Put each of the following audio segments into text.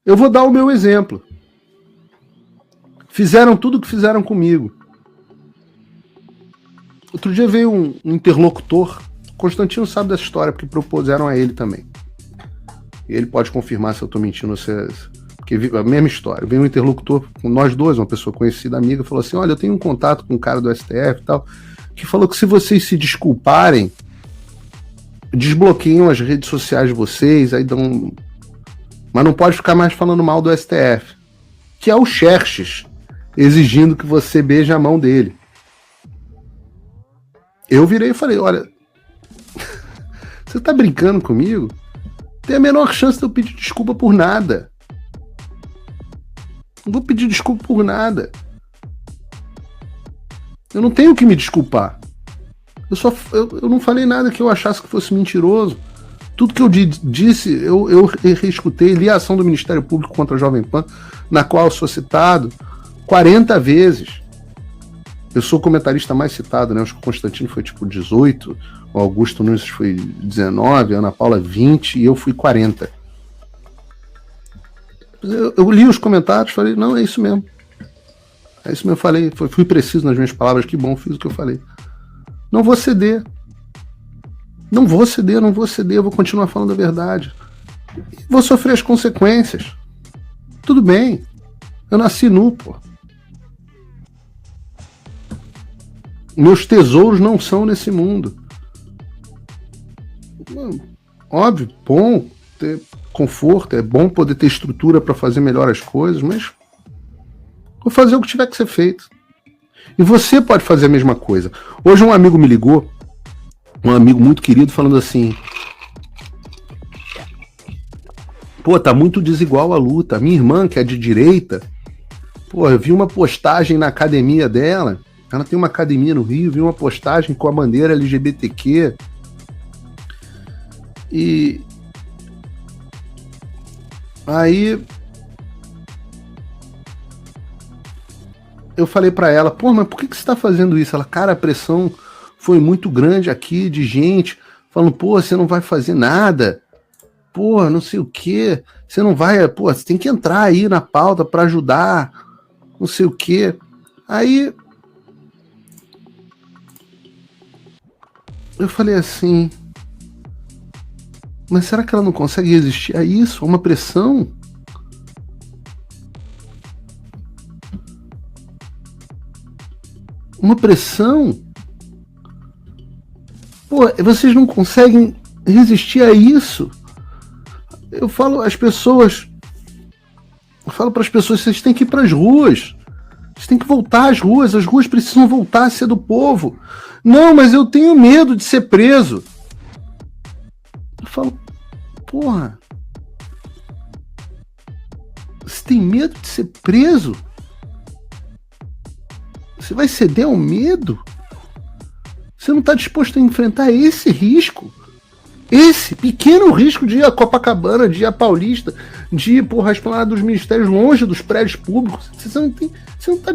Eu vou dar o meu exemplo. Fizeram tudo o que fizeram comigo. Outro dia veio um interlocutor, Constantino sabe dessa história, porque propuseram a ele também. E ele pode confirmar se eu estou mentindo, porque a mesma história. Veio um interlocutor com nós dois, uma pessoa conhecida, amiga, falou assim, olha, eu tenho um contato com um cara do STF e tal, que falou que se vocês se desculparem, desbloqueiam as redes sociais de vocês, aí dão... Mas não pode ficar mais falando mal do STF. Que é o Xerxes, exigindo que você beije a mão dele. Eu virei e falei, olha, você tá brincando comigo? Tem a menor chance de eu pedir desculpa por nada. Não vou pedir desculpa por nada. Eu não tenho que me desculpar. Eu não falei nada que eu achasse que fosse mentiroso. Tudo que eu disse, eu reescutei, li a ação do Ministério Público contra a Jovem Pan, na qual eu sou citado 40 vezes. Eu sou o comentarista mais citado, né? Acho que o Constantino foi tipo 18, o Augusto Nunes foi 19, a Ana Paula 20 e eu fui 40. Eu li os comentários, falei, não, é isso mesmo. É isso mesmo, falei, fui preciso nas minhas palavras, que bom, fiz o que eu falei. Não vou ceder. Não vou ceder, eu vou continuar falando a verdade. Vou sofrer as consequências. Tudo bem. Eu nasci nu, pô. Meus tesouros não são nesse mundo. Óbvio, bom ter conforto, é bom poder ter estrutura para fazer melhor as coisas, mas vou fazer o que tiver que ser feito. E você pode fazer a mesma coisa. Hoje um amigo me ligou, um amigo muito querido, falando assim, pô, tá muito desigual a luta. A minha irmã, que é de direita, pô, eu vi uma postagem na academia dela. Ela tem uma academia no Rio, vi uma postagem com a bandeira LGBTQ. E aí eu falei pra ela, pô, mas por que você tá fazendo isso? Ela, cara, a pressão foi muito grande aqui de gente falando, pô, você não vai fazer nada. Pô, não sei o quê. Você não vai, pô, você tem que entrar aí na pauta pra ajudar. Não sei o quê. Aí eu falei assim, mas será que ela não consegue resistir a isso? A uma pressão? Uma pressão? Pô, vocês não conseguem resistir a isso? Eu falo para as pessoas, vocês têm que ir para as ruas. Vocês têm que voltar às ruas. As ruas precisam voltar a ser do povo. Não, mas eu tenho medo de ser preso. Eu falo, porra, você tem medo de ser preso? Você vai ceder ao medo? Você não está disposto a enfrentar esse risco? Esse pequeno risco de ir a Copacabana, de ir a Paulista, de ir, porra, a Esplanada dos Ministérios, longe dos prédios públicos. Você não tá...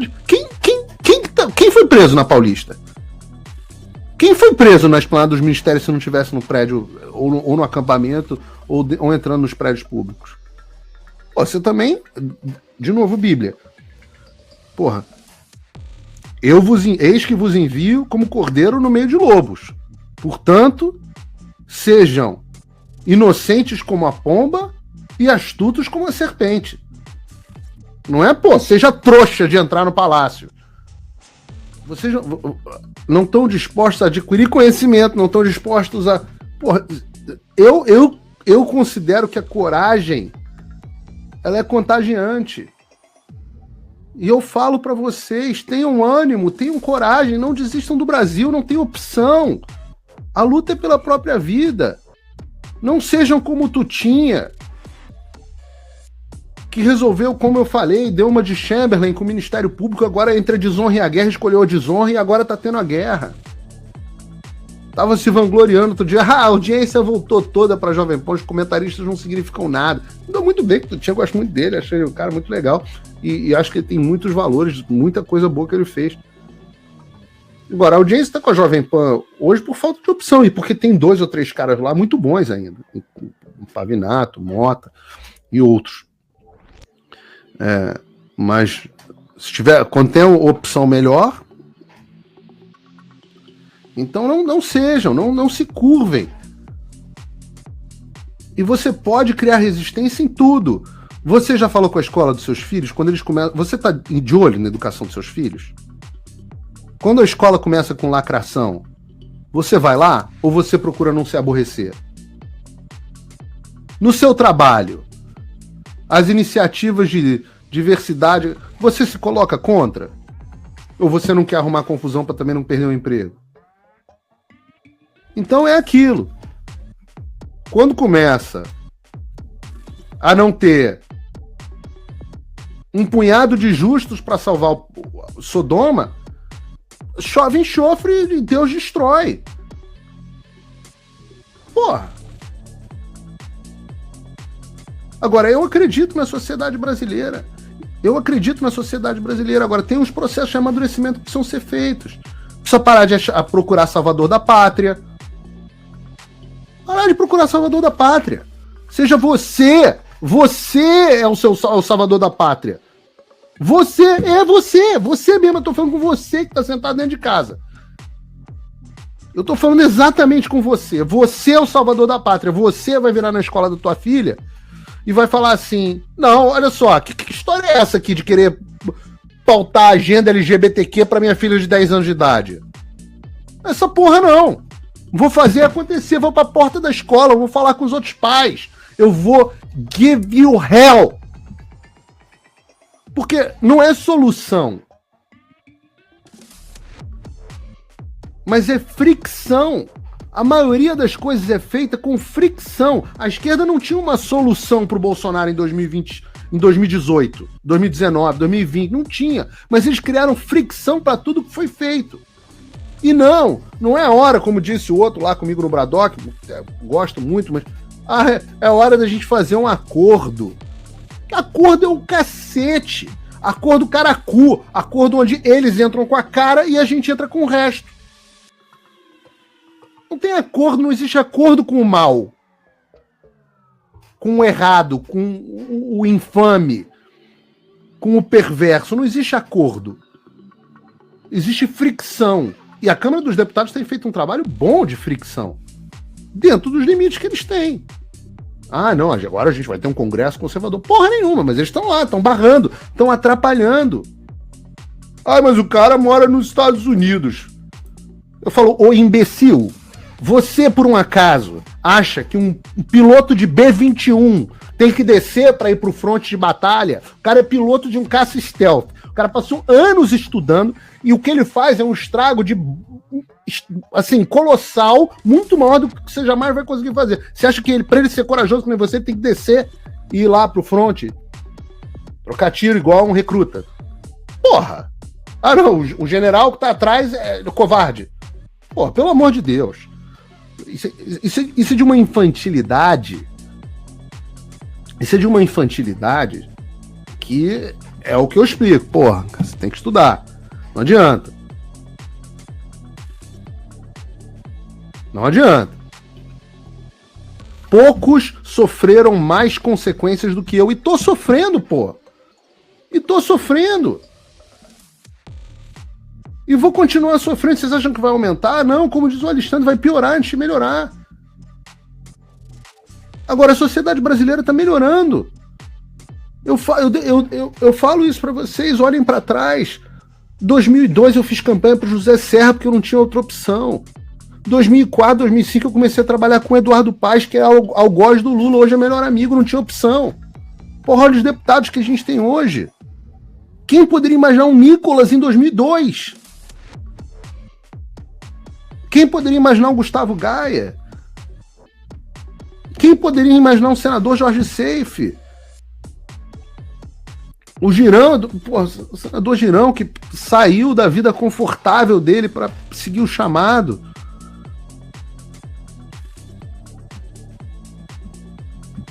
Quem foi preso na Paulista? Quem foi preso na Esplanada dos Ministérios se não estivesse no prédio, ou no acampamento, ou entrando nos prédios públicos? Pô, você também, de novo, Bíblia. Porra, eis que vos envio como cordeiro no meio de lobos. Portanto, sejam inocentes como a pomba e astutos como a serpente. Não é, pô, seja trouxa de entrar no palácio. Vocês não estão dispostos a adquirir conhecimento, não estão dispostos a... Porra, eu considero que a coragem, ela é contagiante. E eu falo para vocês, tenham ânimo, tenham coragem, não desistam do Brasil, não tem opção. A luta é pela própria vida. Não sejam como o Tutinha, que resolveu, como eu falei, deu uma de Chamberlain com o Ministério Público, agora entre a desonra e a guerra, escolheu a desonra e agora tá tendo a guerra. Tava se vangloriando outro dia, a audiência voltou toda pra Jovem Pan, os comentaristas não significam nada. Deu muito bem, que o Tutinha, gosto muito dele, achei o cara muito legal, e acho que ele tem muitos valores, muita coisa boa que ele fez. Agora, a audiência está com a Jovem Pan hoje por falta de opção, e porque tem 2 ou 3 caras lá muito bons ainda. Pavinato, Mota e outros. Mas quando tem opção melhor, então não sejam, não se curvem. E você pode criar resistência em tudo. Você já falou com a escola dos seus filhos? Quando eles começam, você está de olho na educação dos seus filhos? Quando a escola começa com lacração, você vai lá ou você procura não se aborrecer? No seu trabalho, as iniciativas de diversidade, você se coloca contra? Ou você não quer arrumar confusão para também não perder o emprego? Então é aquilo. Quando começa a não ter um punhado de justos para salvar o Sodoma, chove enxofre e Deus destrói. Porra. Agora, eu acredito na sociedade brasileira. Agora, tem uns processos de amadurecimento que precisam ser feitos. Precisa parar de procurar salvador da pátria. Parar de procurar salvador da pátria. Seja você. Você é o salvador da pátria. Você mesmo. Eu tô falando com você que tá sentado dentro de casa. Eu tô falando exatamente com você. Você é o salvador da pátria. Você vai virar na escola da tua filha e vai falar assim, não, olha só, que história é essa aqui de querer pautar a agenda LGBTQ pra minha filha de 10 anos de idade? Essa porra não. Vou fazer acontecer, vou pra porta da escola, vou falar com os outros pais. Eu vou give you hell. Porque não é solução. Mas é fricção. A maioria das coisas é feita com fricção. A esquerda não tinha uma solução pro Bolsonaro em 2020, em 2018, 2019, 2020. Não tinha. Mas eles criaram fricção para tudo que foi feito. E não é hora, como disse o outro lá comigo no Bradock, gosto muito, mas é hora da gente fazer um acordo. Acordo é o cacete. Acordo caracu. Acordo onde eles entram com a cara e a gente entra com o resto. Não tem acordo, não existe acordo com o mal. Com o errado, com o infame, com o perverso. Não existe acordo. Existe fricção. E a Câmara dos Deputados tem feito um trabalho bom de fricção. Dentro dos limites que eles têm. Ah, não, agora a gente vai ter um Congresso conservador. Porra nenhuma, mas eles estão lá, estão barrando, estão atrapalhando. Ah, mas o cara mora nos Estados Unidos. Eu falo, ô imbecil, você por um acaso acha que um piloto de B-21 tem que descer para ir pro fronte de batalha? O cara é piloto de um caça stealth. O cara passou anos estudando e o que ele faz é um estrago de, assim, colossal, muito maior do que você jamais vai conseguir fazer. Você acha que para ele ser corajoso como você, tem que descer e ir lá pro fronte, trocar tiro igual um recruta? Porra! Ah, não, o general que tá atrás é covarde. Porra, pelo amor de Deus. Isso é de uma infantilidade. Isso é de uma infantilidade que é o que eu explico. Porra, você tem que estudar. Não adianta. Não adianta. Poucos sofreram mais consequências do que eu. E tô sofrendo, pô. E tô sofrendo. E vou continuar sofrendo. Vocês acham que vai aumentar? Não, como diz o Alexandre, vai piorar antes de melhorar. Agora, a sociedade brasileira está melhorando. Eu falo isso para vocês, olhem para trás. 2002 eu fiz campanha para José Serra porque eu não tinha outra opção. 2004, 2005 eu comecei a trabalhar com o Eduardo Paes, que é algoz do Lula, hoje é melhor amigo, não tinha opção. Porra, olha os deputados que a gente tem hoje. Quem poderia imaginar um Nicolas em 2002? Quem poderia imaginar um Gustavo Gaia? Quem poderia imaginar um senador Jorge Seife? O Girão, o senador Girão, que saiu da vida confortável dele para seguir o chamado.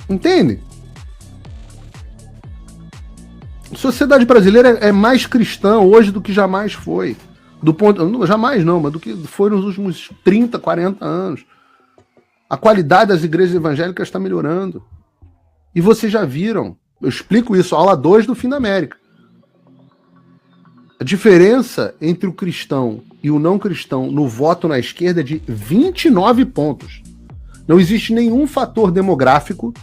Entende? A sociedade brasileira é mais cristã hoje do que jamais foi. Jamais não, mas do que foi nos últimos 30, 40 anos. A qualidade das igrejas evangélicas está melhorando. E vocês já viram Eu explico isso, aula 2 do Fim da América. A diferença entre o cristão e o não cristão no voto na esquerda é de 29 pontos. Não existe nenhum fator demográfico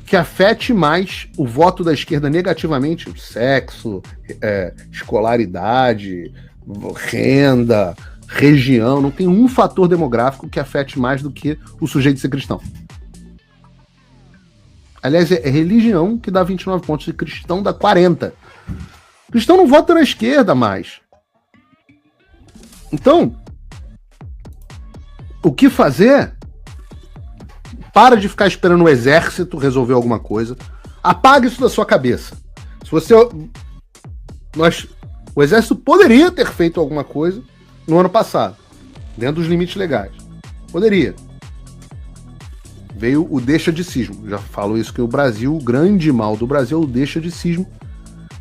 que afete mais o voto da esquerda negativamente, sexo, escolaridade, renda, região. Não tem um fator demográfico que afete mais do que o sujeito ser cristão. Aliás, é religião que dá 29 pontos e cristão dá 40. Cristão não vota na esquerda mais. Então, o que fazer? Para de ficar esperando o exército resolver alguma coisa. Apaga isso da sua cabeça. Se você... O exército poderia ter feito alguma coisa no ano passado, dentro dos limites legais. Poderia. Veio o deixa-de-cismo. Já falo isso, que o Brasil, o grande mal do Brasil é o deixa-de-cismo,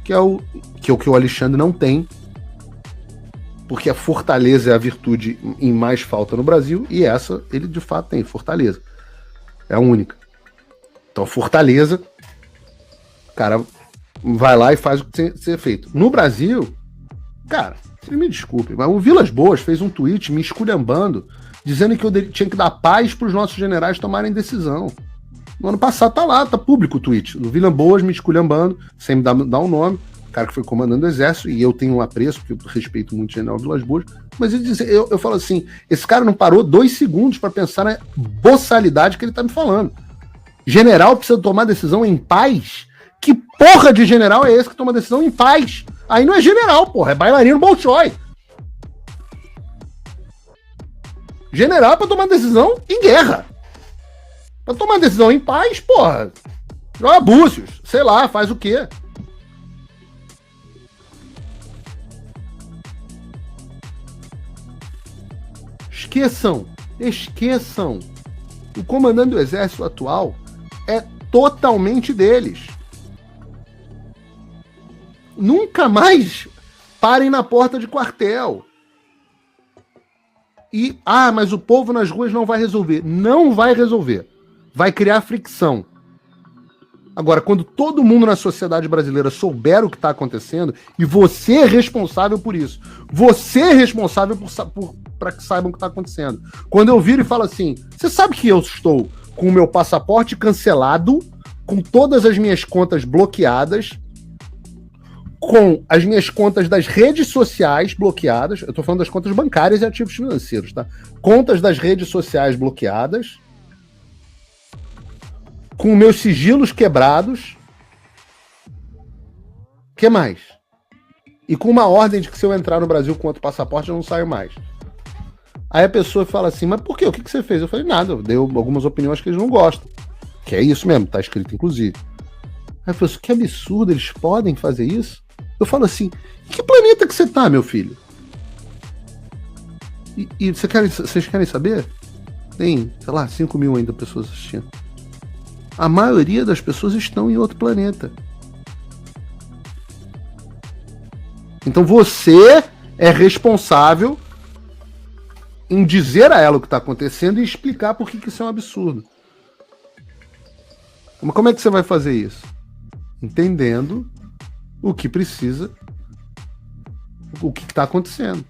que é o que o Alexandre não tem, porque a fortaleza é a virtude em mais falta no Brasil, e essa ele de fato tem, fortaleza. É a única. Então, fortaleza, o cara vai lá e faz o que tem que ser feito. No Brasil, cara, vocês me desculpem, mas o Vilas Boas fez um tweet me esculhambando, dizendo que eu tinha que dar paz para os nossos generais tomarem decisão. No ano passado tá lá, tá público o tweet. O Vilas Boas me esculhambando, sem me dar um nome, o cara que foi comandando o exército, e eu tenho um apreço, porque eu respeito muito o general Vilas Boas, mas eu falo assim, esse cara não parou 2 segundos para pensar na boçalidade que ele tá me falando. General precisa tomar decisão em paz? Que porra de general é esse que toma decisão em paz? Aí não é general, porra, é bailarino Bolshoi. General é pra tomar decisão em guerra. Pra tomar decisão em paz, porra, joga búzios, sei lá, faz o quê? Esqueçam. O comandante do exército atual é totalmente deles. Nunca mais parem na porta de quartel. Mas o povo nas ruas não vai resolver. Não vai resolver. Vai criar fricção. Agora, quando todo mundo na sociedade brasileira souber o que está acontecendo, e você é responsável por isso, você é responsável para que saibam o que está acontecendo. Quando eu viro e falo assim, você sabe que eu estou com o meu passaporte cancelado, com todas as minhas contas bloqueadas, com as minhas contas das redes sociais bloqueadas, eu estou falando das contas bancárias e ativos financeiros, tá? Contas das redes sociais bloqueadas, com meus sigilos quebrados. O que mais? E com uma ordem de que se eu entrar no Brasil com outro passaporte, eu não saio mais. Aí a pessoa fala assim, mas por quê? O que você fez? Eu falei, nada, eu dei algumas opiniões que eles não gostam. Que é isso mesmo, tá escrito inclusive. Aí eu falei assim, que absurdo, eles podem fazer isso? Eu falo assim, em que planeta que você tá, meu filho? E vocês querem saber? Tem, sei lá, 5 mil ainda pessoas assistindo. A maioria das pessoas estão em outro planeta. Então você é responsável em dizer a ela o que está acontecendo e explicar por que isso é um absurdo. Mas como é que você vai fazer isso? Entendendo o que precisa, o que está acontecendo.